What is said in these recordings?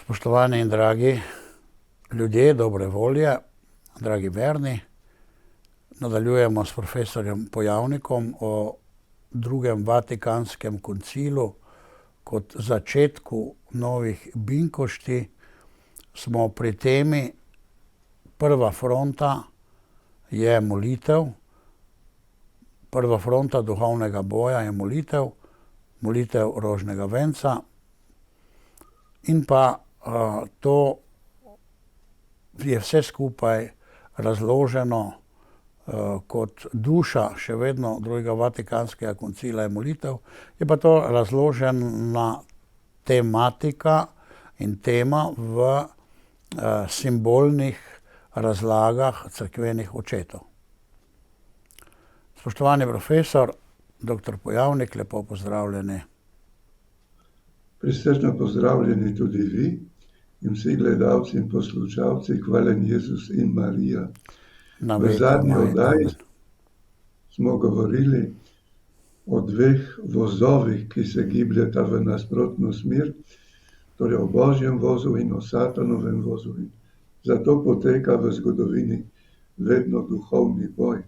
Spoštovani in dragi ljudje dobre volje, dragi verni, nadaljujemo s profesorjem Pojavnikom o drugem Vatikanskem koncilu. Kot začetku novih binkošti smo pri temi prva fronta je molitev. Prva fronta duhovnega boja je molitev, molitev rožnega venca. In pa to je vse skupaj razloženo kot duša še vedno drugega Vatikanskega koncila je molitev. Je pa to razložena tematika in tema v simbolnih razlagah cerkvenih očetov. Spoštovani profesor, doktor Pojavnik, lepo pozdravljeni. Prisrčno pozdravljeni tudi vi in vsi gledalci in poslušalci, hvalen Jezus in Marija. V zadnji oddaji smo govorili o dveh vozovih, ki se gibljeta v nasprotno smer, torej o Božjem vozu in o Satanovem vozu. Zato poteka v zgodovini vedno duhovni boj.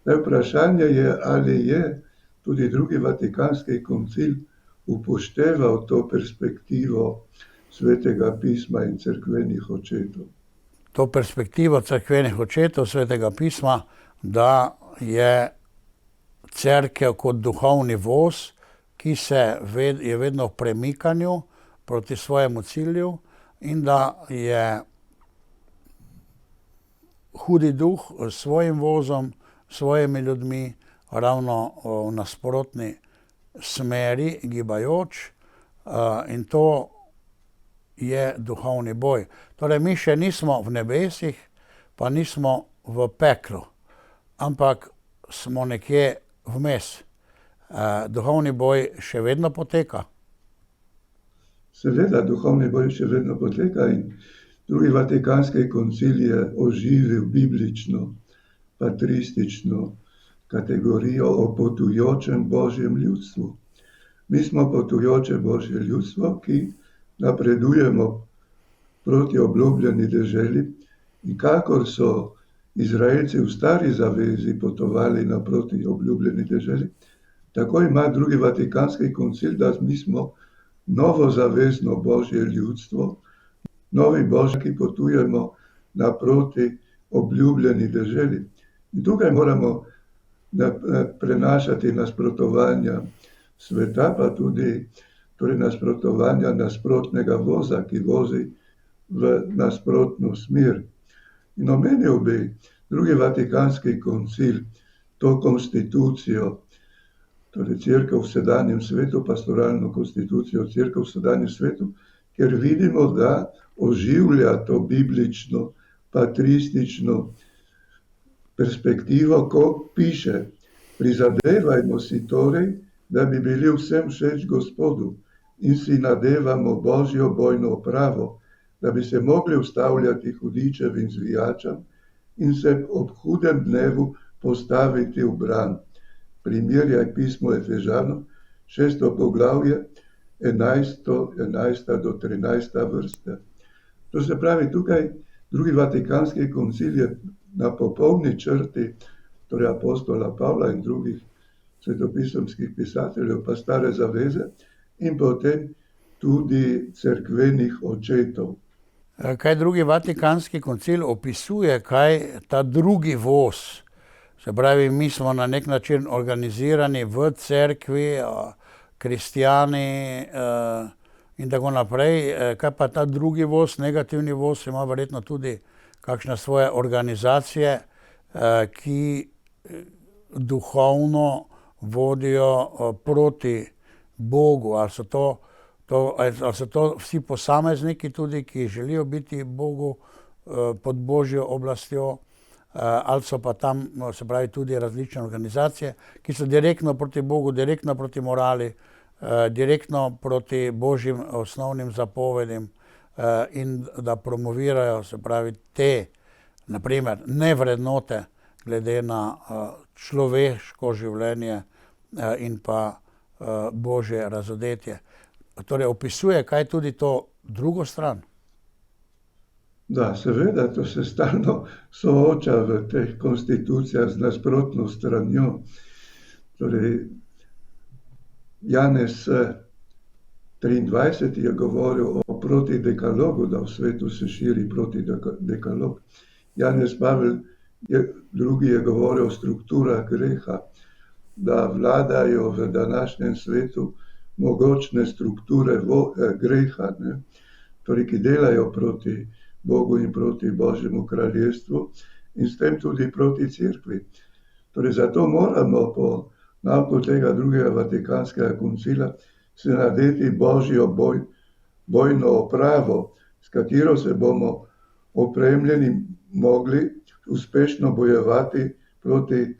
Vprašanje je, ali je tudi drugi Vatikanski koncil upošteval to perspektivo Svetega pisma in cerkvenih očetov. To perspektivo cerkvenih očetov Svetega pisma, da je cerkev kot duhovni voz, ki je vedno v premikanju proti svojemu cilju in da je hudi duh s svojim vozom, s svojimi ljudmi ravno v nasprotni smeri gibajoč, in to je duhovni boj. Torej, mi še nismo v nebesih, pa nismo v peklu, ampak smo nekje vmes. Duhovni boj še vedno poteka. Seveda, duhovni boj še vedno poteka in drugi Vatikanski koncil je oživil biblično, patristično kategorijo o potujočem Božjem ljudstvu. Mi smo potujoče Božje ljudstvo, ki napredujemo proti obljubljeni deželi, in kakor so Izraelci v stari zavezi potovali naproti obljubljeni deželi, tako ima drugi Vatikanski koncil, da mi smo novozavezno Božje ljudstvo, novi Božji, ki potujemo naproti obljubljeni deželi. In tukaj moramo prenašati nasprotovanja sveta, pa tudi nasprotovanja nasprotnega voza, ki vozi v nasprotno smer. In omenil bi drugi Vatikanski koncil, to konstitucijo, torej Cerkev v sedanjem svetu, pastoralno konstitucijo Cerkev v sedanjem svetu, ker vidimo, da oživlja to biblično, patristično perspektivo, ko piše: prizadevajmo si torej, da bi bili vsem všeč Gospodu in si nadevamo Božjo bojno opravo, da bi se mogli ustavljati hudičevim zvijačam in se ob hudem dnevu postaviti v bran. Primerjaj pismo Efežanom, 6. poglavje, 11. do 13. vrsta. To se pravi, tukaj drugi Vatikanski koncil je na popolni črti, torej apostola Pavla in drugih svetopisemskih pisateljev, pa stare zaveze, in potem tudi cerkvenih očetov. Kaj drugi Vatikanski koncil opisuje, kaj ta drugi voz, se pravi, mi smo na nek način organizirani v cerkvi, kristjani in tako naprej. Kaj pa ta drugi voz, negativni voz, ima verjetno tudi kakšne svoje organizacije, ki duhovno vodijo proti Bogu. Ali so to vsi posamezniki tudi, ki želijo biti Bogu pod Božjo oblastjo, ali so pa tam, se pravi, tudi različne organizacije, ki so direktno proti Bogu, direktno proti morali, direktno proti Božjim osnovnim zapovedim, in da promovirajo, se pravi, te, na primer, nevrednote glede na človeško življenje in pa Božje razodetje. Torej opisuje, kaj tudi to drugo stran. Da, seveda, to se stalno sooča v teh konstitucijah z nasprotno stranjo. Torej, Janez 23 je govoril o protidekalogu, da v svetu se širi protidekalog. Janez Pavel II je govoril o strukturah greha, da vladajo v današnjem svetu mogočne strukture greha, ne? Torej, ki delajo proti Bogu in proti Božjemu kraljestvu in s tem tudi proti cerkvi. Torej, zato moramo po nauku tega drugega Vatikanskega koncila se nadeti Božjo bojno opravo, s katero se bomo opremljeni mogli uspešno bojevati proti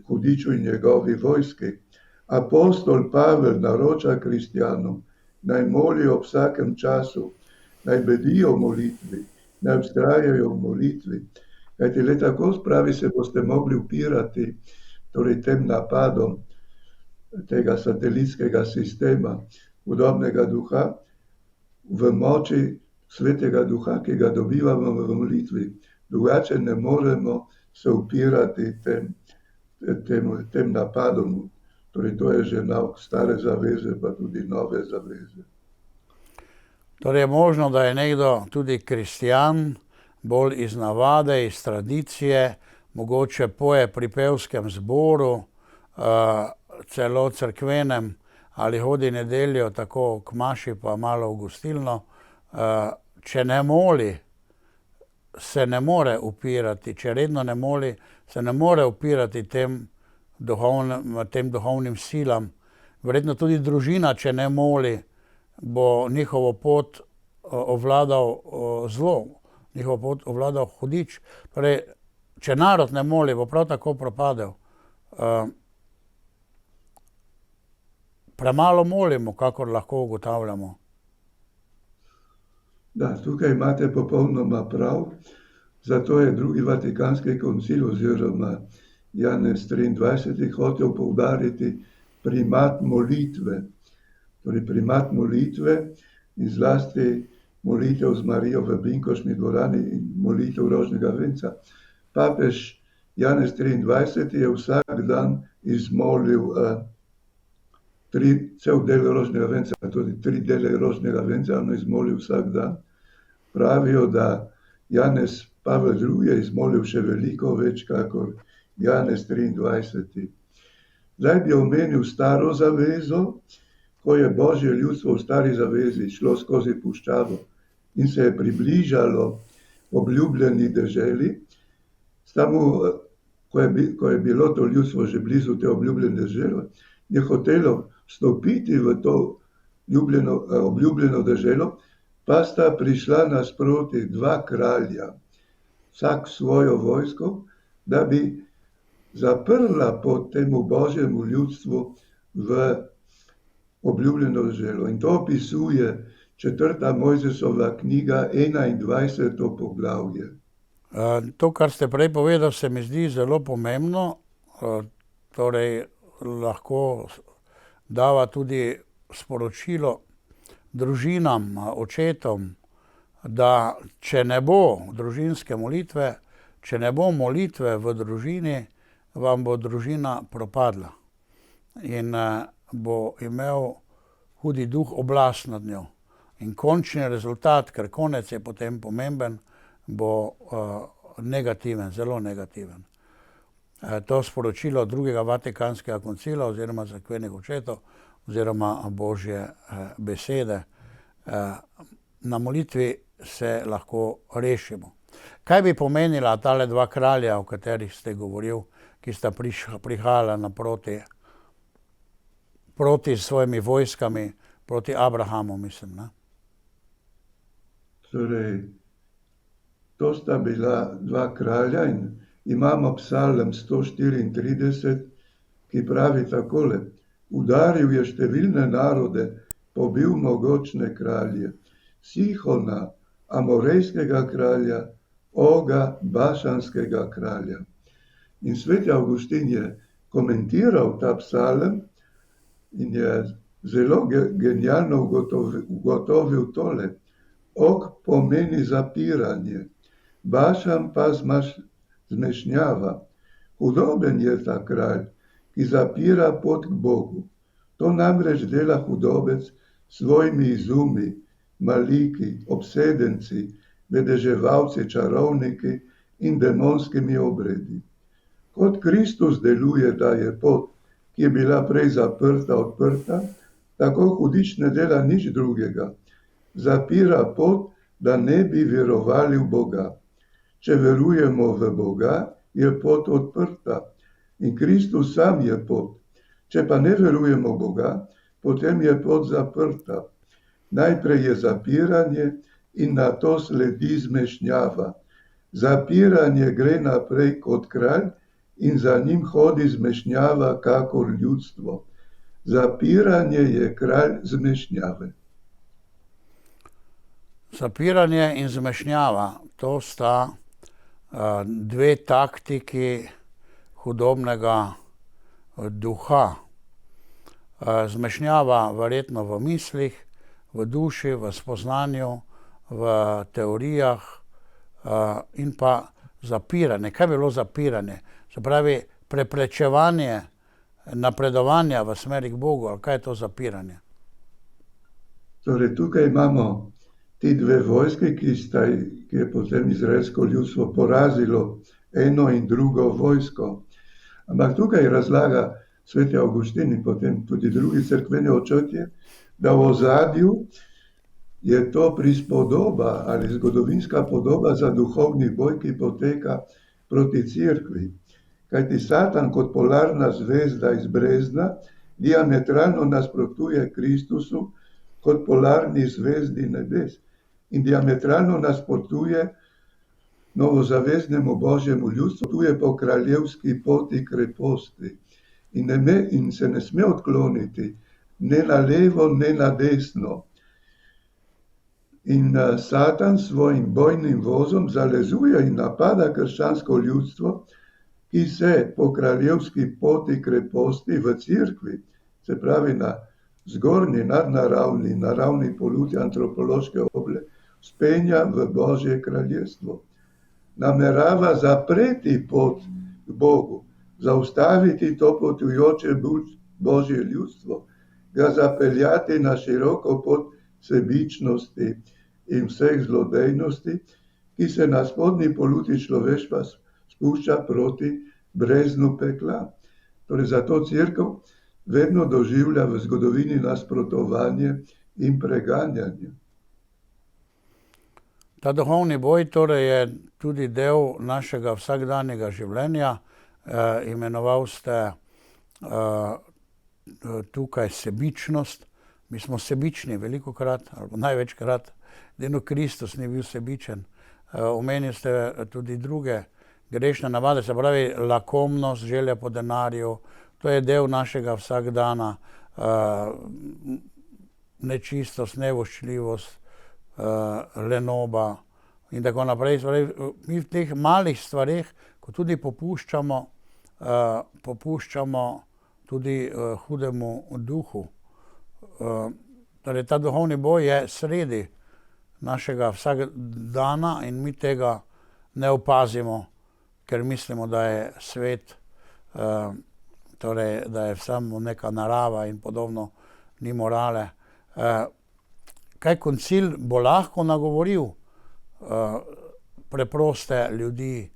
hudiču in njegovi vojski. Apostol Pavel naroča kristjanom, naj molijo ob vsakem času, naj bedijo v molitvi, naj vztrajajo v molitvi. Kajti le tako, pravi, se boste mogli upirati torej tem napadom tega satelitskega sistema hudobnega duha v moči svetega duha, ki ga dobivamo v molitvi. Drugače ne moremo se upirati tem napadom. Torej, to je že nauk stare zaveze, pa tudi nove zaveze. Torej je možno, da je nekdo tudi kristjan, bolj iz navade, iz tradicije, mogoče poje pri pevskem zboru, celo cerkvenem, ali hodi nedeljo tako k maši pa malo v gostilno. Če ne moli, se ne more upirati, če redno ne moli, se ne more upirati tem duhovnim silam. Verjetno tudi družina, če ne moli, bo njihovo pot ovladal zlo, njihovo pot ovladal hudič. Torej, če narod ne moli, bo prav tako propadel. Premalo molimo, kakor lahko ugotavljamo. Da, tukaj imate popolnoma prav. Zato je drugi Vatikanski koncil oziroma Janez 23 hotel poudariti primat molitve. Torej, primat molitve in zlasti molitev z Marijo v Binkošni dvorani in molitev rožnega venca. Papež Janez 23 je vsak dan izmolil cel del rožnega venca, tudi 3 dele rožnega venca on izmolil vsak dan. Pravijo, da Janez Pavel II je izmolil še veliko več, kakor Janez 23. Zdaj bi omenil staro zavezo, ko je Božje ljudstvo v stari zavezi šlo skozi puščavo in se je približalo obljubljeni deželi. Samo, ko je bilo to ljudstvo že blizu te obljubljene dežele, je hotelo vstopiti v to obljubljeno deželo, pa sta prišla nasproti 2 kralja, vsak svojo vojsko, da bi zaprla pot temu Božjemu ljudstvu v obljubljeno deželo. In to opisuje 4. Mojzesova knjiga, 21. poglavje. To, kar ste prej povedali, se mi zdi zelo pomembno. Torej, lahko dava tudi sporočilo družinam, očetom, da če ne bo družinske molitve, če ne bo molitve v družini, vam bo družina propadla in bo imel hudi duh oblast nad njo. In končni rezultat, ker konec je potem pomemben, bo negativen, zelo negativen. To sporočilo drugega Vatikanskega koncila oziroma cerkvenih očetov oziroma Božje besede. Na molitvi se lahko rešimo. Kaj bi pomenila tale 2 kralja, o katerih ste govoril, ki sta prihajala naproti proti svojimi vojskami, proti Abrahamu, mislim, ne? Torej, to sta bila 2 kralja in imamo psalm 134, ki pravi takole: udaril je številne narode, pobil mogočne kralje, Sihona, amorejskega kralja, Oga, bašanskega kralja. In sveti Avgustin je komentiral ta psalm in je zelo genialno ugotovil tole. Ok pomeni zapiranje, bašan pa zmešnjava. Hudoben je ta kralj, ki zapira pot k Bogu. To namreč dela hudobec s svojimi izumi, maliki, obsedenci, vedeževalci, čarovniki in demonskimi obredi. Kot Kristus deluje, da je pot, ki je bila prej zaprta, odprta, tako hudič ne dela nič drugega. Zapira pot, da ne bi verovali v Boga. Če verujemo v Boga, je pot odprta in Kristus sam je pot. Če pa ne verujemo v Boga, potem je pot zaprta. Najprej je zapiranje in nato sledi zmešnjava. Zapiranje gre naprej kot kralj in za njim hodi zmešnjava kakor ljudstvo. Zapiranje je kralj zmešnjave. Zapiranje in zmešnjava, to sta dve taktiki hudobnega duha. Zmešnjava verjetno v mislih, v duši, v spoznanju, v teorijah in pa zapiranje. Kaj bi bilo zapiranje? Se pravi, preprečevanje napredovanja v smeri k Bogu, ali kaj je to zapiranje? Torej, tukaj imamo ti dve vojske, ki je potem izraelsko ljudstvo porazilo eno in drugo vojsko. Ampak tukaj razlaga sveti Avguštin in potem tudi drugi cerkveni očetje, da v ozadju je to prispodoba ali zgodovinska podoba za duhovni boj, ki poteka proti cerkvi. Kajti Satan kot polarna zvezda iz brezna diametralno nasprotuje Kristusu kot polarni zvezdi nebes in diametralno nasprotuje novozaveznemu Božjemu ljudstvu, tu je po kraljevski poti kreposti in se ne sme odkloniti ne na levo, ne na desno. In Satan svojim bojnim vozom zalezuje in napada krščansko ljudstvo, ki se po kraljevski poti kreposti v cerkvi, se pravi na zgornji, nadnaravni, naravni poluti antropološke oble, spenja v Božje kraljestvo. Namerava zapreti pot k Bogu, zaustaviti to potujoče Božje ljudstvo, ga zapeljati na široko pot sebičnosti in vseh zlodejnosti, ki se na spodnji poluti človeštva spušča proti breznu pekla. Torej, zato cerkev vedno doživlja v zgodovini nasprotovanje in preganjanje. Ta duhovni boj torej je tudi del našega vsakdanjega življenja. Imenoval ste tukaj sebičnost. Mi smo sebični velikokrat, ali največkrat, edino Kristus ni bil sebičen. Omenili ste tudi druge grešne navade, se pravi lakomnost, želja po denarju, to je del našega vsakdana, nečistost, nevoščljivost, lenoba in tako naprej. Mi v teh malih stvareh, ko tudi popuščamo tudi hudemu duhu. Torej, ta duhovni boj je sredi našega vsakdana in mi tega ne opazimo, ker mislimo, da je svet, torej, da je samo neka narava in podobno, ni morale. Kaj koncil bo lahko nagovoril preproste ljudi,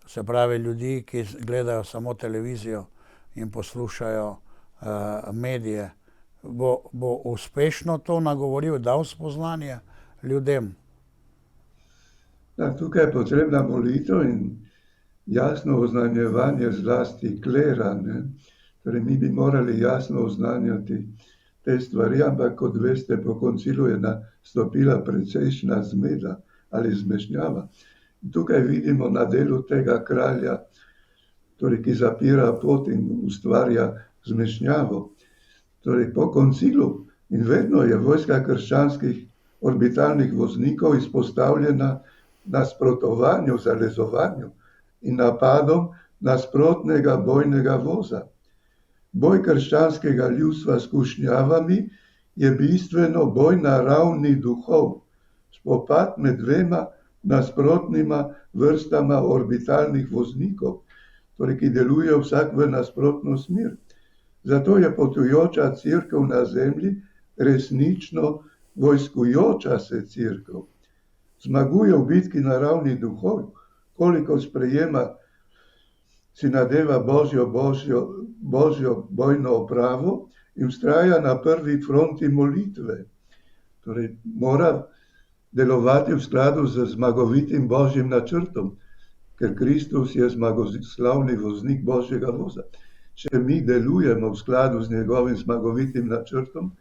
se pravi ljudi, ki gledajo samo televizijo in poslušajo medije, bo uspešno to nagovoril, dal spoznanje ljudem? Da, tukaj je potrebna molitev in jasno oznanjevanje zlasti klera. Torej, mi bi morali jasno oznanjati te stvari, ampak kot veste, po koncilu je nastopila precejšnja zmeda ali zmešnjava. In tukaj vidimo na delu tega kralja, torej, ki zapira pot in ustvarja zmešnjavo. Torej, po koncilu in vedno je vojska krščanskih orbitalnih voznikov izpostavljena nasprotovanju, zalezovanju in napadom nasprotnega bojnega voza. Boj krščanskega ljudstva s skušnjavami je bistveno boj na ravni duhov, spopad med dvema nasprotnima vrstama orbitalnih voznikov, torej ki delujejo vsak v nasprotno smer. Zato je potujoča cerkev na zemlji resnično vojskujoča se cerkev. Zmaguje v bitki na ravni duhov, koliko sprejema si nadeva Božjo bojno opravo in vztraja na prvi fronti molitve. Torej, mora delovati v skladu z zmagovitim Božjim načrtom, ker Kristus je zmagoslavni voznik Božjega voza. Če mi delujemo v skladu z njegovim zmagovitim načrtom,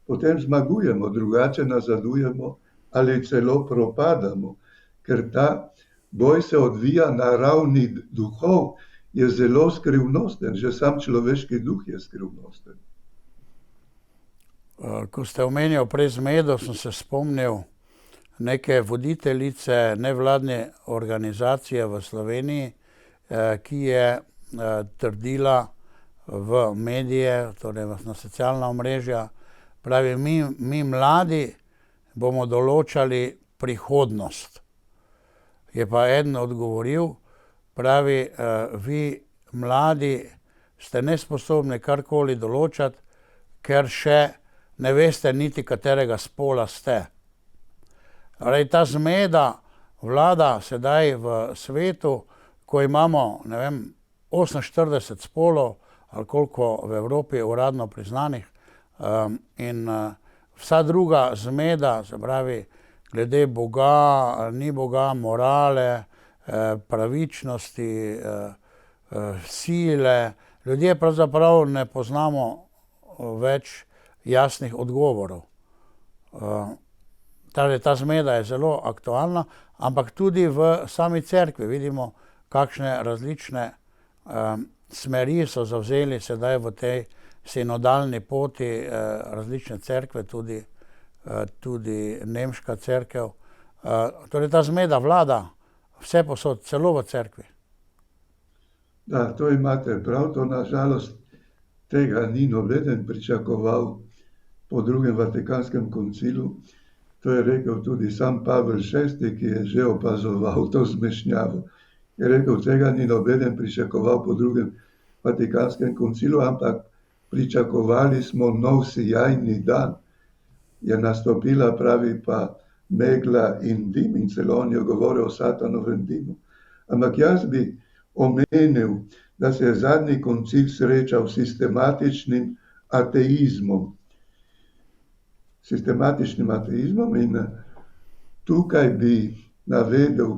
potem zmagujemo, drugače nazadujemo ali celo propadamo, ker ta boj se odvija na ravni duhov, je zelo skrivnosten, že sam človeški duh je skrivnosten. Ko ste omenjali prej zmedo, sem se spomnil neke voditeljice nevladne organizacije v Sloveniji, ki je trdila v medije, torej na socialna omrežja, pravi, mi mladi bomo določali prihodnost. Je pa eden odgovoril, pravi, vi mladi ste nesposobni karkoli določati, ker še ne veste niti katerega spola ste. Ta zmeda vlada sedaj v svetu, ko imamo, 48 spolov, ali koliko v Evropi uradno priznanih, in vsa druga zmeda, se pravi, glede Boga, ni Boga, morale, pravičnosti, sile, ljudje pravzaprav ne poznamo več jasnih odgovorov. Ta zmeda je zelo aktualna, ampak tudi v sami cerkvi vidimo, kakšne različne smeri so zavzeli sedaj v tej sinodalni poti različne cerkve, tudi nemška cerkev. Torej ta zmeda vlada vse posod, celo v cerkvi. Da, to imate prav, to nažalost tega ni nobeden pričakoval po drugem Vatikanskem koncilu. To je rekel tudi sam Pavel VI, ki je že opazoval to zmešnjavo. Je rekel, tega ni nobeden pričakoval po drugem Vatikanskem koncilu, ampak pričakovali smo nov sijajni dan. Je nastopila, pravi, pa megla in dim, in celo on je govoril o Satanovem dimu. Ampak jaz bi omenil, da se je zadnji koncil srečal s sistematičnim ateizmom. In tukaj bi navedel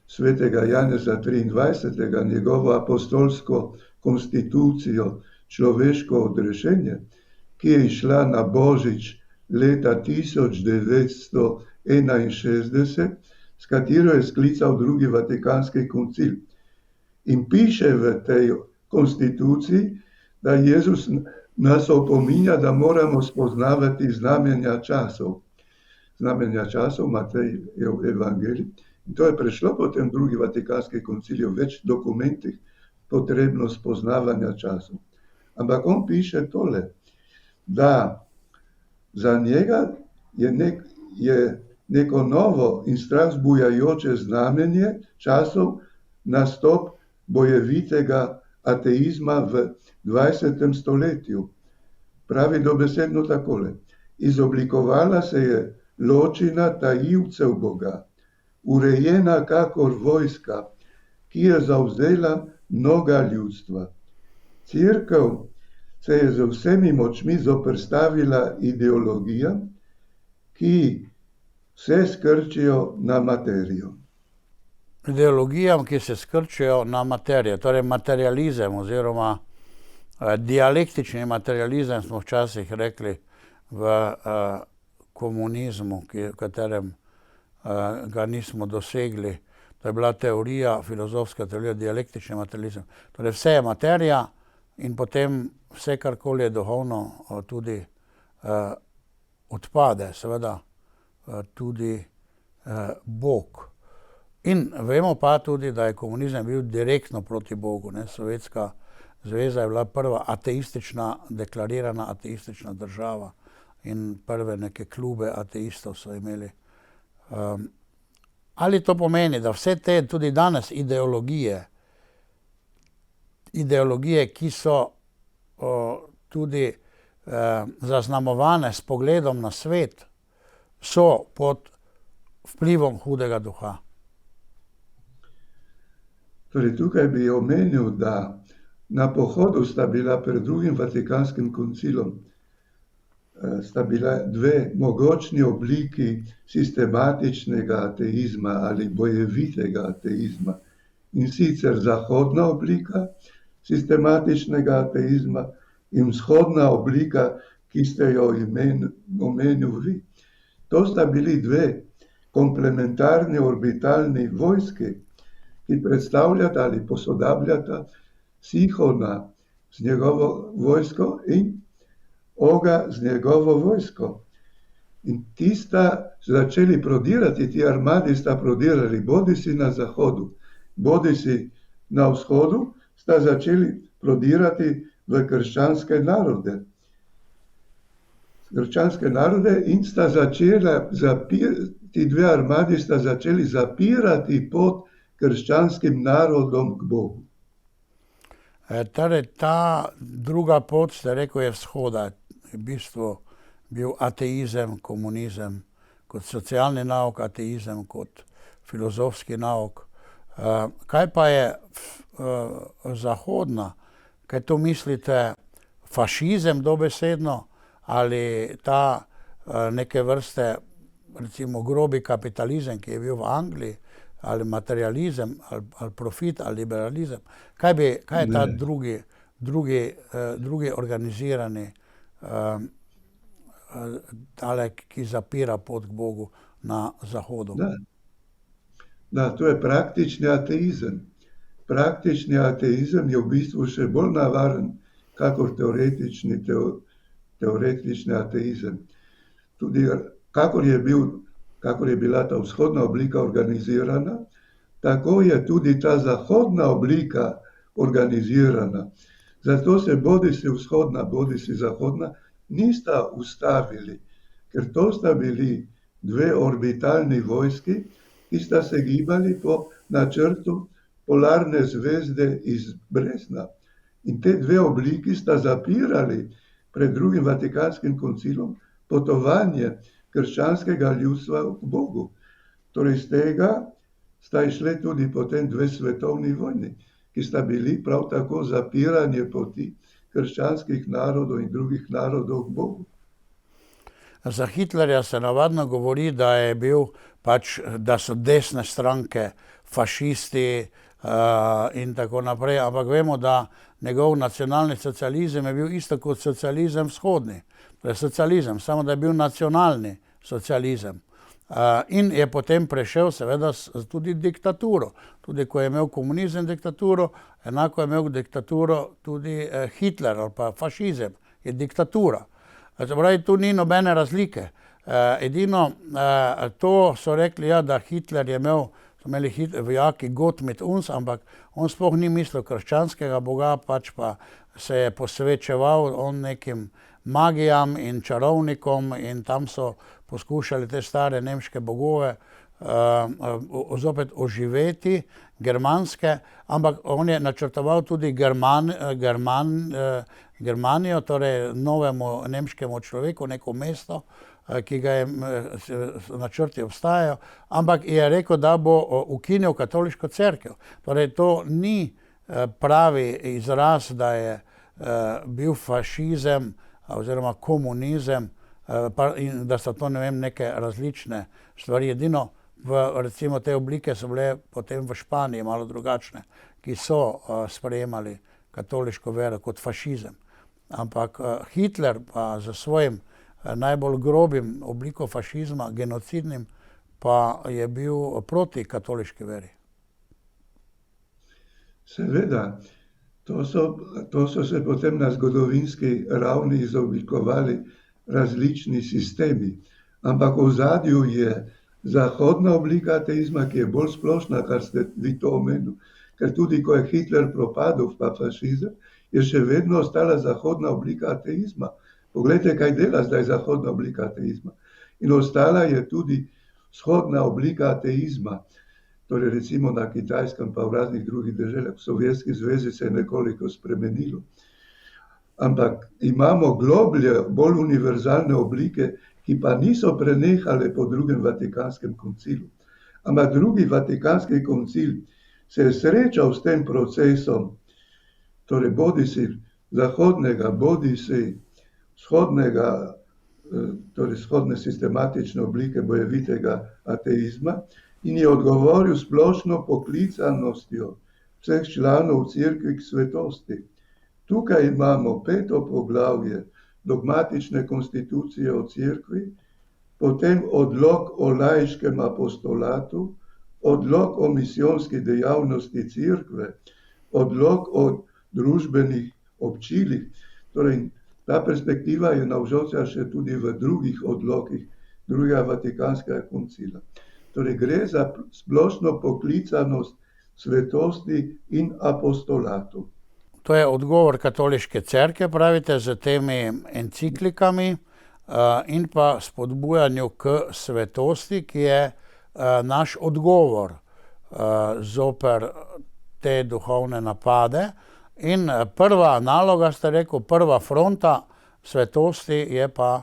svetega Janeza 23., njegovo apostolsko konstitucijo, človeško odrešenje, ki je išla na Božič leta 1961, s katero je sklical drugi Vatikanski koncil. In piše v tej konstituciji, da Jezus nas opominja, da moramo spoznavati znamenja časov. Znamenja časov, Matejev evangelij. In to je prešlo potem drugi Vatikanski koncil, v več dokumentih potrebno spoznavanja časov. Ampak on piše tole, da za njega je neko novo in strah zbujajoče znamenje časov nastop bojevitega ateizma v 20. stoletju. Pravi dobesedno takole: izoblikovala se je ločina tajivcev Boga, urejena kakor vojska, ki je zavzela mnoga ljudstva. Cerkev se je z vsemi močmi zoperstavila ideologijam, ki vse skrčijo na materijo. Ideologijam, ki se skrčijo na materijo, torej materializem oziroma dialektični materializem, smo včasih rekli v komunizmu, v katerem ga nismo dosegli. To je bila teorija, filozofska teorija, dialektični materializem. Torej vse je materija in potem vse, karkoli je duhovno, tudi odpade, seveda tudi Bog. In vemo pa tudi, da je komunizem bil direktno proti Bogu. Sovjetska zveza je bila prva ateistična, deklarirana ateistična država in prve neke klube ateistov so imeli. Ali to pomeni, da vse te tudi danes ideologije, ki so tudi zaznamovane s pogledom na svet, so pod vplivom hudega duha? Torej, tukaj bi omenil, da na pohodu sta bila pred drugim Vatikanskim koncilom sta bila dve mogočni obliki sistematičnega ateizma ali bojevitega ateizma. In sicer zahodna oblika sistematičnega ateizma in vzhodna oblika, ki ste jo omenil vi. To sta bili dve komplementarni orbitalni vojski, ki predstavljata ali posodabljata Sihona z njegovo vojsko in Oga z njegovo vojsko. In ti sta začeli prodirati, ti armadi sta prodirali bodisi na zahodu, bodisi na vzhodu, sta začeli prodirati v krščanske narode. Krščanske narode in sta začela ti dve armadi sta začeli zapirati pot krščanskim narodom k Bogu. Torej, ta druga pot, ste rekel, je vzhoda. V bistvu bil ateizem, komunizem, kot socialni nauk, ateizem kot filozofski nauk. Kaj pa je zahodna? Kaj to mislite, fašizem dobesedno ali ta neke vrste, recimo grobi kapitalizem, ki je bil v Angliji, ali materializem, ali profit, ali liberalizem? Kaj je ta drugi organizirani ki zapira pot k Bogu na zahodu? Da, to je praktični ateizem. Praktični ateizem je v bistvu še bolj navaren kakor teoretični ateizem. Tudi kakor je bila ta vzhodna oblika organizirana, tako je tudi ta zahodna oblika organizirana. Zato se bodisi vzhodna, bodisi zahodna nista ustavili, ker to sta bili dve orbitalni vojski, ki sta se gibali po načrtu polarne zvezde iz Brezna. In te dve obliki sta zapirali pred drugim Vatikanskim koncilom potovanje krščanskega ljudstva k Bogu. Torej, z tega sta išle tudi potem dve svetovni vojni, ki sta bili prav tako zapiranje poti krščanskih narodov in drugih narodov k Bogu. Za Hitlerja se navadno govori, da je bil da so desne stranke fašisti in tako naprej, ampak vemo, da njegov nacionalni socializem je bil isto kot socializem vzhodni. To je socializem, samo da je bil nacionalni socializem. In je potem prešel seveda tudi diktaturo. Tudi ko je imel komunizem diktaturo, enako je imel diktaturo tudi Hitler ali pa fašizem, je diktatura. Pravi, tu ni nobene razlike. Edino to so rekli, ja, da Hitler je imel, so imeli vojaki Gott mit uns, ampak on sploh ni mislil krščanskega boga, pač pa se je posvečeval on nekim magijam in čarovnikom in tam so poskušali te stare nemške bogove zopet oživeti, germanske, ampak on je načrtoval tudi Germanijo, torej novemu nemškemu človeku, neko mesto, ki ga je načrti obstajajo, ampak je rekel, da bo ukinil katoliško cerkev. Torej, to ni pravi izraz, da je bil fašizem oziroma komunizem in da so to, ne vem, neke različne stvari. Edino recimo te oblike so bile potem v Španiji malo drugačne, ki so sprejemali katoliško vero kot fašizem. Ampak Hitler pa za svojim najbolj grobim obliko fašizma, genocidnim, pa je bil proti katoliški veri. Seveda, to so se potem na zgodovinski ravni izoblikovali različni sistemi, ampak v ozadju je zahodna oblika ateizma, ki je bolj splošna, kar ste vi to omenili, ker tudi ko je Hitler propadel, pa fašizem, je še vedno ostala zahodna oblika ateizma. Poglejte, kaj dela zdaj zahodna oblika ateizma. In ostala je tudi vzhodna oblika ateizma. Torej recimo na Kitajskem pa v raznih drugih deželah, v Sovjetski zvezi se je nekoliko spremenilo. Ampak imamo globlje, bolj univerzalne oblike, ki pa niso prenehale po drugem Vatikanskem koncilu. Ampak drugi Vatikanski koncil se je srečal s tem procesom, torej bodisi zahodnega, bodisi vzhodnega, torej vzhodne sistematične oblike bojevitega ateizma in je odgovoril splošno poklicanostjo vseh članov cerkvi k svetosti. Tukaj imamo 5. poglavje dogmatične konstitucije o cerkvi, potem odlok o laiškem apostolatu, odlok o misijonski dejavnosti cerkve, odlok o družbenih občilih. Torej, ta perspektiva je navzoča še tudi v drugih odlokih drugega Vatikanskega koncila. Torej, gre za splošno poklicanost svetosti in apostolatu. To je odgovor katoliške cerkve, pravite, z temi enciklikami in pa spodbujanju k svetosti, ki je naš odgovor zoper te duhovne napade. In prva naloga, ste rekel, prva fronta svetosti je pa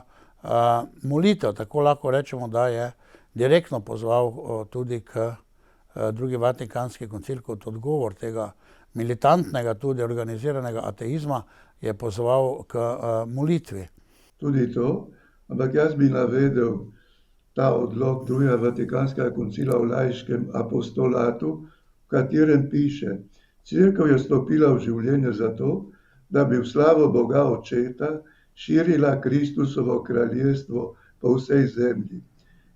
molitev. Tako lahko rečemo, da je direktno pozval tudi k drugi Vatikanski koncil kot odgovor tega militantnega, tudi organiziranega ateizma, je pozval k molitvi. Tudi to, ampak jaz bi navedel ta odlok drugega Vatikanskega koncila o laiškem apostolatu, v katerem piše: Cerkev je stopila v življenje zato, da bi v slavo Boga Očeta širila Kristusovo kraljestvo po vsej zemlji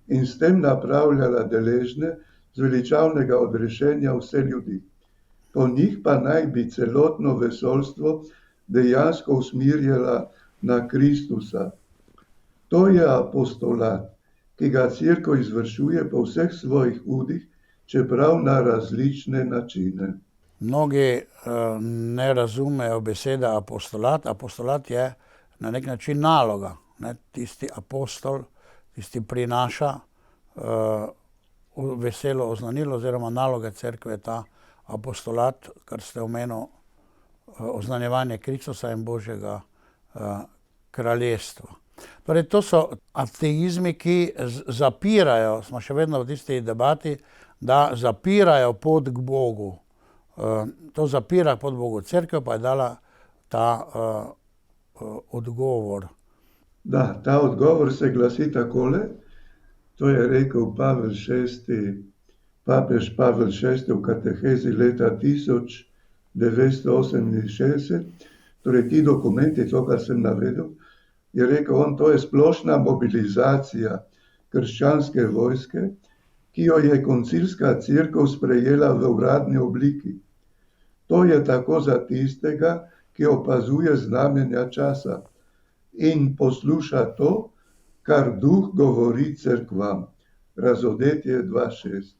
in s tem napravljala deležne zveličavnega odrešenja vse ljudi. Po njih pa naj bi celotno vesoljstvo dejansko usmerjala na Kristusa. To je apostolat, ki ga cerkev izvršuje po vseh svojih udih, čeprav na različne načine. Mnogi ne razumejo besede apostolat. Apostolat je na nek način naloga. Tisti apostol, tisti prinaša veselo oznanilo oziroma naloga cerkve je ta apostolat, kar ste omenil, oznanjevanje Kristusa in Božjega kraljestva. Torej, to so ateizmi, ki zapirajo, smo še vedno v tisti debati, da zapirajo pot k Bogu. To zapira pot Bogu. Cerkev pa je dala ta odgovor. Da, ta odgovor se glasi takole. To je rekel papež Pavel VI v katehezi leta 1968. Torej, ti dokumenti, to, kar sem navedel, je rekel on, to je splošna mobilizacija krščanske vojske, ki jo je koncilska cerkev sprejela v uradni obliki. To je tako za tistega, ki opazuje znamenja časa in posluša to, kar duh govori cerkvam. Razodetje 2.6.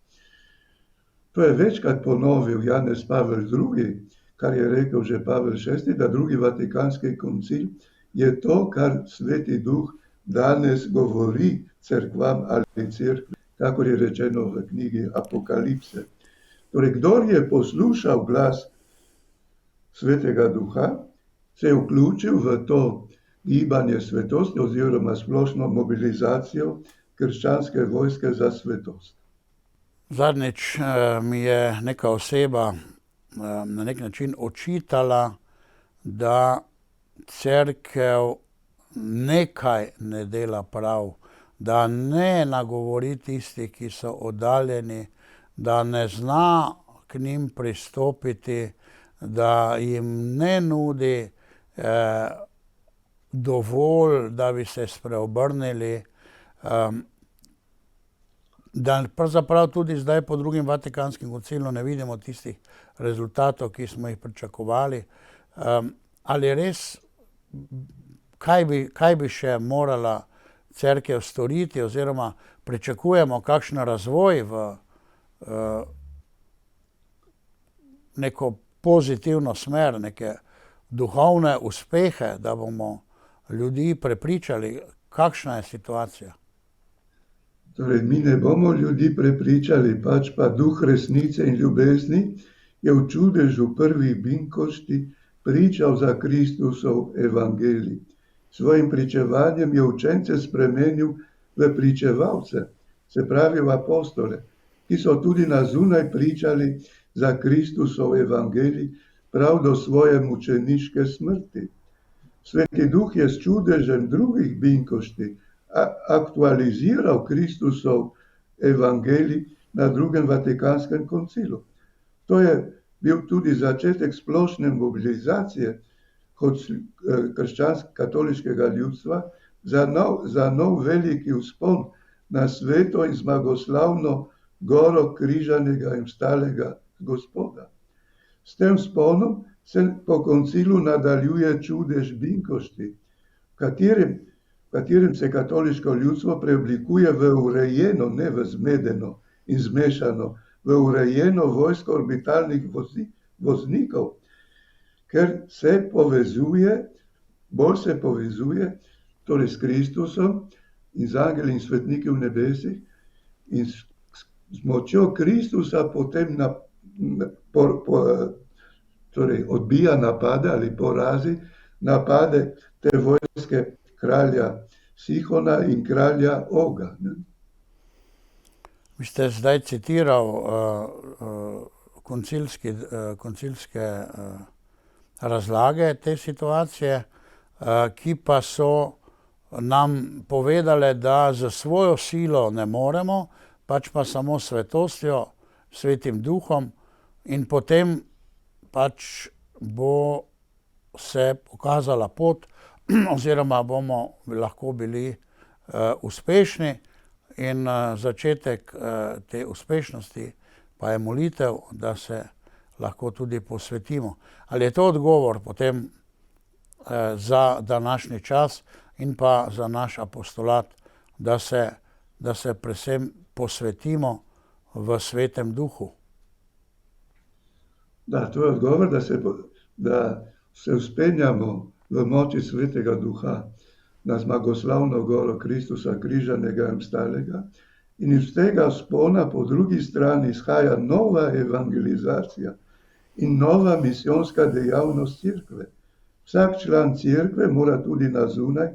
To je večkrat ponovil Janez Pavel II., kar je rekel že Pavel VI., da drugi Vatikanski koncil je to, kar Sveti Duh danes govori cerkvam ali cerkvi, kakor je rečeno v knjigi Apokalipse. Torej, kdor je poslušal glas Svetega Duha, se je vključil v to gibanje svetosti oziroma splošno mobilizacijo krščanske vojske za svetost. Zadnjič mi je neka oseba na nek način očitala, da cerkev nekaj ne dela prav, da ne nagovori tistih, ki so oddaljeni, da ne zna k njim pristopiti, da jim ne nudi dovolj, da bi se spreobrnili, da pravzaprav tudi zdaj po drugem Vatikanskem koncilu ne vidimo tistih rezultatov, ki smo jih pričakovali. Ali res, kaj bi še morala cerkev storiti oziroma pričakujemo kakšen razvoj v neko pozitivno smer, neke duhovne uspehe, da bomo ljudi prepričali, kakšna je situacija? Torej, mi ne bomo ljudi prepričali, pač pa duh resnice in ljubezni je v čudežu prvih binkošti pričal za Kristusov evangelij. Svojim pričevanjem je učence spremenil v pričevalce, se pravi v apostole, ki so tudi na zunaj pričali za Kristusov evangelij prav do svoje mučeniške smrti. Sveti duh je s čudežem drugih binkošti aktualiziral Kristusov evangelij na drugem Vatikanskem koncilu. To je bil tudi začetek splošne mobilizacije krščansko-katoliškega ljudstva za nov veliki vzpon na sveto in zmagoslavno goro križanega in vstalega Gospoda. S tem vzponom se po koncilu nadaljuje čudež binkošti, v katerem se katoliško ljudstvo preoblikuje v urejeno, ne v zmedeno in zmešano, v urejeno vojsko orbitalnih voznikov, ker se povezuje, bolj se povezuje torej s Kristusom in z angeli in svetniki v nebesih in z močjo Kristusa potem torej odbija napade ali porazi napade te vojske kralja Sihona in kralja Oga. Vi ste zdaj citiral koncilske razlage te situacije, ki pa so nam povedale, da z svojo silo ne moremo, pač pa samo svetostjo, svetim duhom, in potem pač bo se pokazala pot, oziroma bomo lahko bili uspešni, in začetek te uspešnosti pa je molitev, da se lahko tudi posvetimo. Ali je to odgovor potem za današnji čas in pa za naš apostolat, da se predvsem posvetimo v svetem duhu? Da, to je odgovor, da se vzpenjamo v moči svetega duha na zmagoslavno goro Kristusa križanega in vstalega, in iz tega vzpona po drugi strani izhaja nova evangelizacija in nova misijonska dejavnost cerkve. Vsak član cerkve mora tudi na zunaj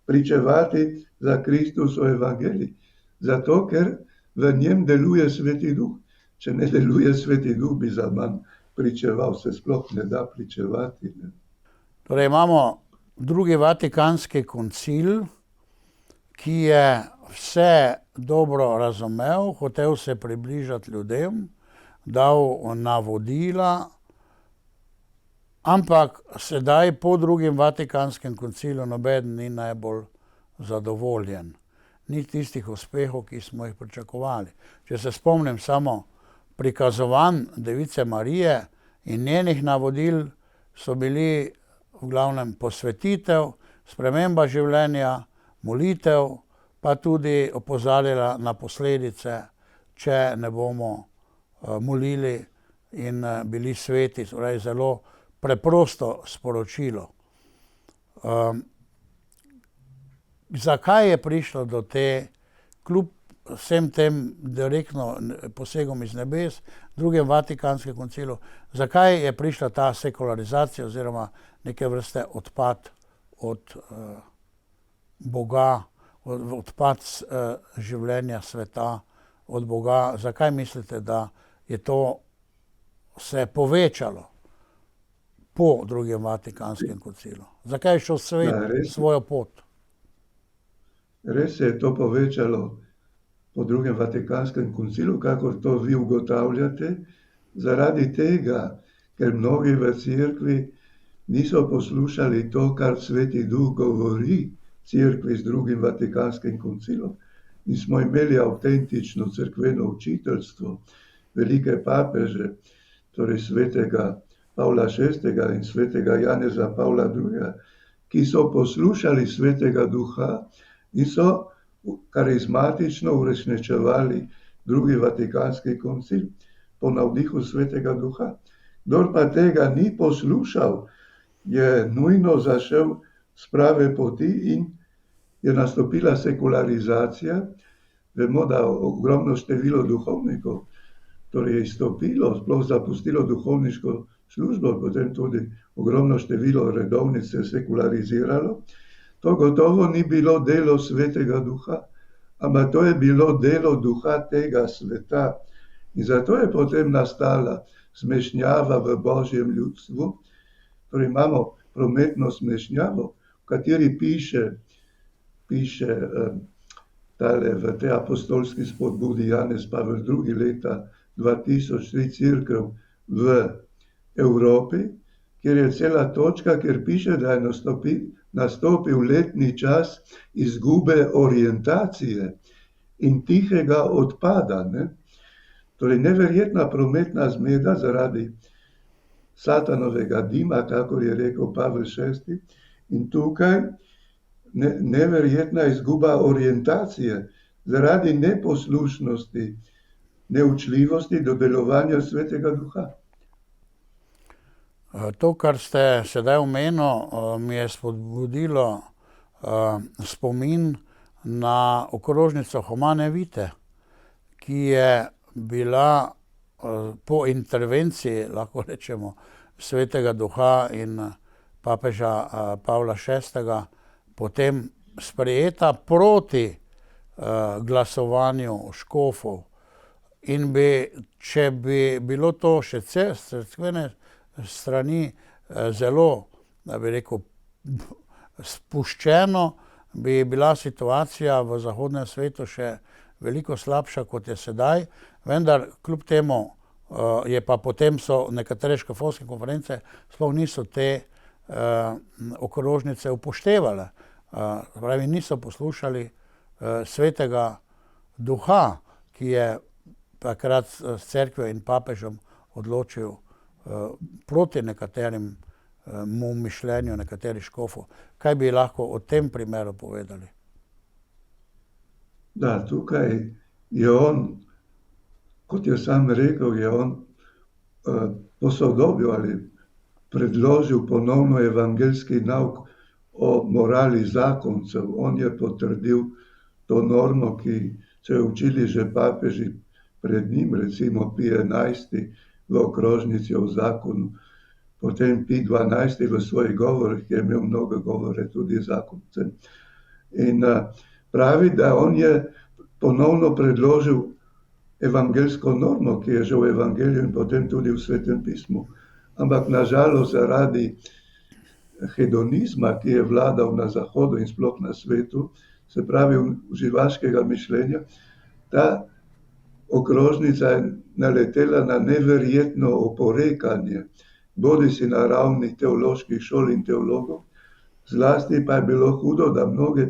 pričevati za Kristusov evangelij, zato ker v njem deluje sveti duh. Če ne deluje sveti duh, bi zaman pričeval, se sploh ne da pričevati. Torej imamo drugi Vatikanski koncil, ki je vse dobro razumel, hotel se približati ljudem, dal navodila, ampak sedaj po drugem Vatikanskem koncilu noben ni najbolj zadovoljen. Ni tistih uspehov, ki smo jih pričakovali. Če se spomnim samo prikazovanj Device Marije in njenih navodil, so bili v glavnem posvetitev, sprememba življenja, molitev, pa tudi opozarjala na posledice, če ne bomo molili in bili sveti. Torej zelo preprosto sporočilo. Zakaj je prišlo do te, kljub vsem tem direktno posegom iz nebes, drugem Vatikanskem koncilu, zakaj je prišla ta sekularizacija oziroma neke vrste odpad od Boga, odpad življenja sveta od Boga? Zakaj mislite, da je to se povečalo po drugem Vatikanskem koncilu? Zakaj je šel svet svojo pot? Res se je to povečalo po drugem Vatikanskem koncilu, kakor to vi ugotavljate, zaradi tega, ker mnogi v cerkvi niso poslušali to, kar Sveti Duh govori cerkvi z drugim Vatikanskim koncilom, in smo imeli avtentično cerkveno učiteljstvo, velike papeže, torej svetega Pavla VI. In svetega Janeza Pavla II., ki so poslušali Svetega Duha in so karizmatično uresničevali drugi Vatikanski koncil po navdihu Svetega Duha. Kdor pa tega ni poslušal je nujno zašel s prave poti in je nastopila sekularizacija. Vemo, da ogromno število duhovnikov torej je izstopilo, sploh zapustilo duhovniško službo, potem tudi ogromno število redovnic se je sekulariziralo. To gotovo ni bilo delo Svetega Duha, ampak to je bilo delo duha tega sveta. In zato je potem nastala zmešnjava v Božjem ljudstvu. Torej imamo prometno zmešnjavo, v kateri piše tale v tej apostolski spodbudi Janez Pavel II. Leta 2003 Cerkev v Evropi, kjer je cela točka, kjer piše, da je nastopil letni čas izgube orientacije in tihega odpada. Ne? Torej neverjetna prometna zmeda zaradi satanovega dima, kakor je rekel Pavel VI. In tukaj neverjetna izguba orientacije zaradi neposlušnosti, neučljivosti do delovanja Svetega Duha. To, kar ste sedaj omenili, mi je spodbudilo spomin na okrožnico Humane Vitae, ki je bila po intervenciji, lahko rečemo, Svetega Duha in papeža Pavla VI. Potem sprejeta proti glasovanju škofov. In če bi bilo to še cerkvene strani zelo, da bi rekel, spuščeno, bi bila situacija v zahodnem svetu še veliko slabša, kot je sedaj. Vendar kljub temu je pa potem so nekatere škofovske konference sploh niso te okrožnice upoštevale. Pravi, niso poslušali Svetega Duha, ki je takrat s cerkvijo in papežem odločil proti nekaterim mišljenju nekaterih škofov. Kaj bi lahko o tem primeru povedali? Da, tukaj je on, kot je sam rekel, je on posodobil ali predložil ponovno evangeljski nauk o morali zakoncev. On je potrdil to normo, ki so jo učili že papeži pred njim, recimo Pij XI. V okrožnici o zakonu, potem Pij XII. V svojih govorih, ki je imel mnogo govore tudi zakoncem. In pravi, da on je ponovno predložil evangeljsko normo, ki je že v evangeliju in potem tudi v Svetem pismu. Ampak nažalost zaradi hedonizma, ki je vladal na zahodu in sploh na svetu, se pravi uživaškega mišljenja, ta okrožnica je naletela na neverjetno oporekanje, bodisi na ravni teoloških šol in teologov, zlasti pa je bilo hudo, da mnoge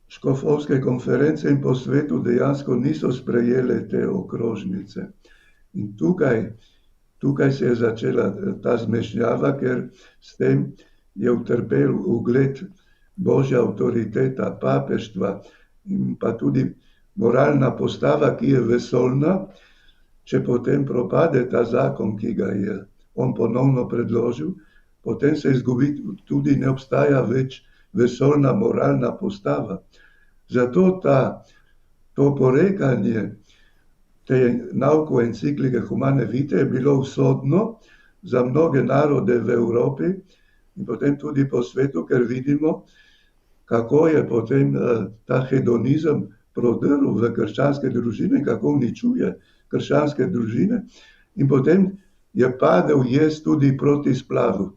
škofovske konference in po svetu dejansko niso sprejele te okrožnice. In tukaj se je začela ta zmešnjava, ker s tem je utrpel ugled Božja avtoriteta, papeštva in pa tudi moralna postava, ki je vesoljna. Če potem propade ta zakon, ki ga je on ponovno predložil, potem se izgubi, tudi ne obstaja več vesoljna moralna postava. Zato to porekanje te nauku enciklike Humane Vitae je bilo usodno za mnoge narode v Evropi in potem tudi po svetu, ker vidimo, kako je potem ta hedonizem prodrl v krščanske družine, kako uničuje krščanske družine. In potem je padel jez tudi proti splavu.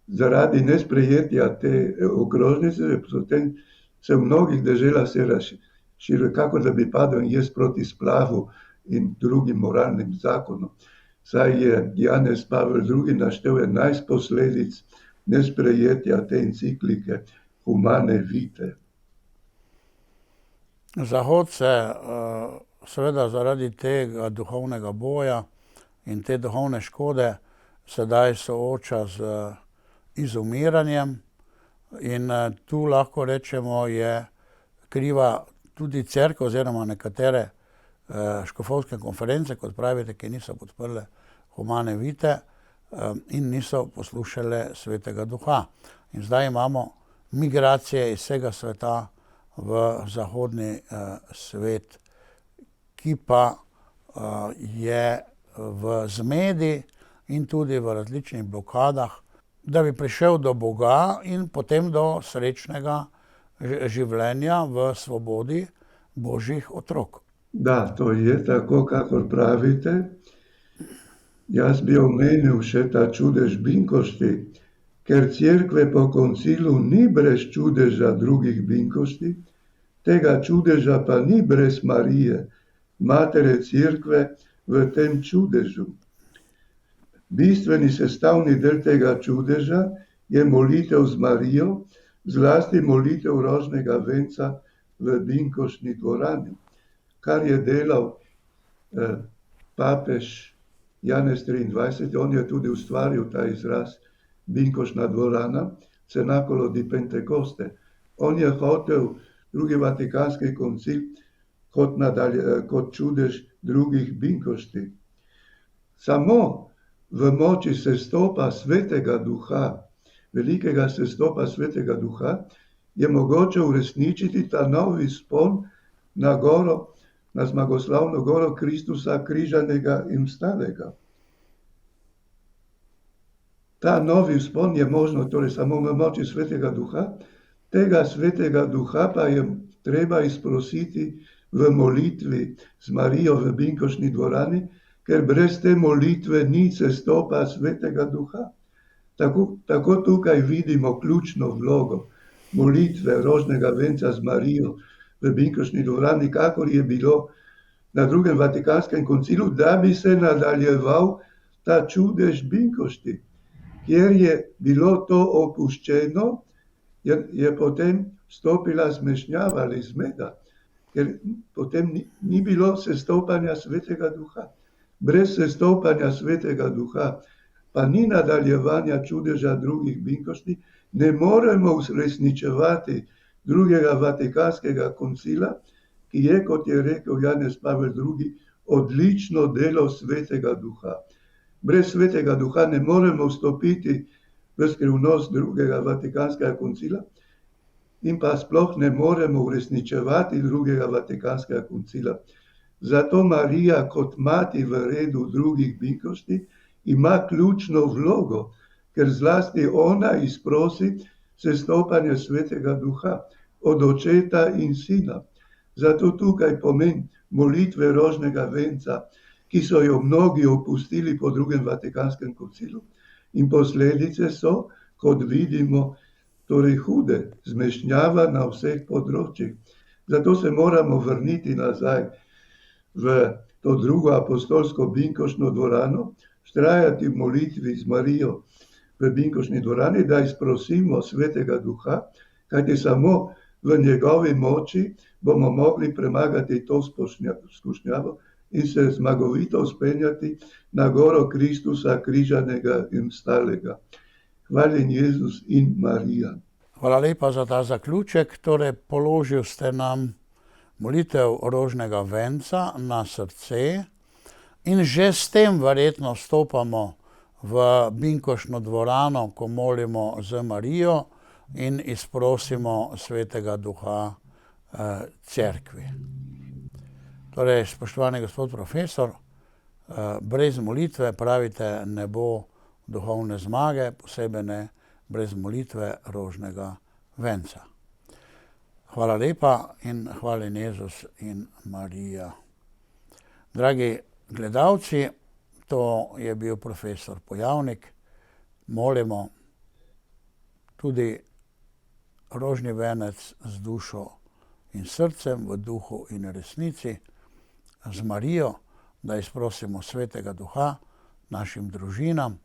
Zaradi nesprejetja te okrožnice potem se v mnogih deželah se razširil, kako da bi padel jez proti splavu in drugim moralnim zakonom. Saj je Janez Pavel II. Naštel 11 posledic nesprejetja te enciklike Humane Vitae. Zahod se seveda zaradi tega duhovnega boja in te duhovne škode sedaj sooča z izumiranjem in tu lahko rečemo je kriva tudi cerkev oziroma nekatere škofovske konference, kot pravite, ki niso podprle Humane Vitae. in niso poslušale Svetega Duha. In zdaj imamo migracije iz vsega sveta v zahodni svet, ki pa je v zmedi in tudi v različnih blokadah, da bi prišel do Boga in potem do srečnega življenja v svobodi Božjih otrok. Da, to je tako, kakor pravite. Jaz bi omenil še ta čudež binkošti, ker cerkve po koncilu ni brez čudeža drugih binkošti, tega čudeža pa ni brez Marije, matere cerkve v tem čudežu. Bistveni sestavni del tega čudeža je molitev z Marijo, zlasti molitev rožnega venca v binkoštni dvorani, kar je delal papež Janez 23. On je tudi ustvaril ta izraz binkoštna dvorana, cenacolo di Pentecoste. On je hotel drugi vatikanski koncil kot čudež drugih binkošti. Samo v moči sestopa Svetega Duha, velikega sestopa Svetega Duha, je mogoče uresničiti ta novi vzpon na goro, na zmagoslavno goro Kristusa križanega in vstalega. Ta novi vzpon je možno torej samo v moči Svetega Duha, tega Svetega Duha pa je treba izprositi v molitvi z Marijo v binkoštni dvorani, ker brez te molitve ni sestopa Svetega Duha. Tako tukaj vidimo ključno vlogo molitve rožnega venca z Marijo v binkoštni dvorani, kakor je bilo na drugem vatikanskem koncilu, da bi se nadaljeval ta čudež binkošti. Kjer je bilo to opuščeno, je potem stopila zmešnjava ali zmeda, ker potem ni bilo sestopanja Svetega Duha. Brez sestopanja Svetega Duha pa ni nadaljevanja čudeža drugih binkošti, ne moremo uresničevati drugega vatikanskega koncila, ki je, kot je rekel Janez Pavel II., odlično delo Svetega Duha. Brez Svetega Duha ne moremo vstopiti v skrivnost drugega vatikanskega koncila in pa sploh ne moremo uresničevati drugega vatikanskega koncila. Zato Marija kot mati v redu drugih binkošti ima ključno vlogo, ker zlasti ona izprosi sestopanje Svetega Duha od Očeta in Sina. Zato tukaj pomen molitve rožnega venca, ki so jo mnogi opustili po drugem vatikanskem koncilu, in posledice so, kot vidimo, torej hude, zmešnjava na vseh področjih. Zato se moramo vrniti nazaj v to drugo apostolsko binkoštno dvorano, vztrajati v molitvi z Marijo v binkoštni dvorani, da izprosimo Svetega Duha, kajti samo v njegovi moči bomo mogli premagati to skušnjavo in se zmagovito vzpenjati na goro Kristusa križanega in vstalega. Hvaljen Jezus in Marija. Hvala lepa za ta zaključek. Torej, položil ste nam molitev rožnega venca na srce in že s tem verjetno vstopamo v binkoštno dvorano, ko molimo z Marijo in izprosimo Svetega Duha cerkvi. Torej, spoštovani gospod profesor, brez molitve, pravite, ne bo duhovne zmage, posebej ne brez molitve rožnega venca. Hvala lepa in hvaljen Jezus in Marija. Dragi gledalci, to je bil profesor Pojavnik. Molimo tudi rožni venec z dušo in srcem, v duhu in resnici, z Marijo, da izprosimo Svetega Duha našim družinam,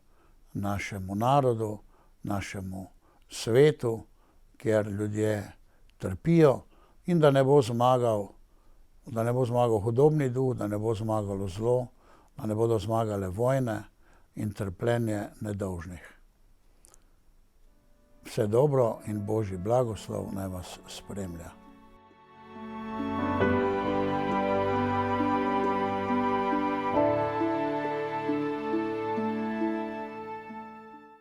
našemu narodu, našemu svetu, kjer ljudje trpijo, in da ne bo zmagal hudobni duh, da ne bo zmagalo zlo, da ne bodo zmagale vojne in trpljenje nedolžnih. Vse dobro in Božji blagoslov naj vas spremlja.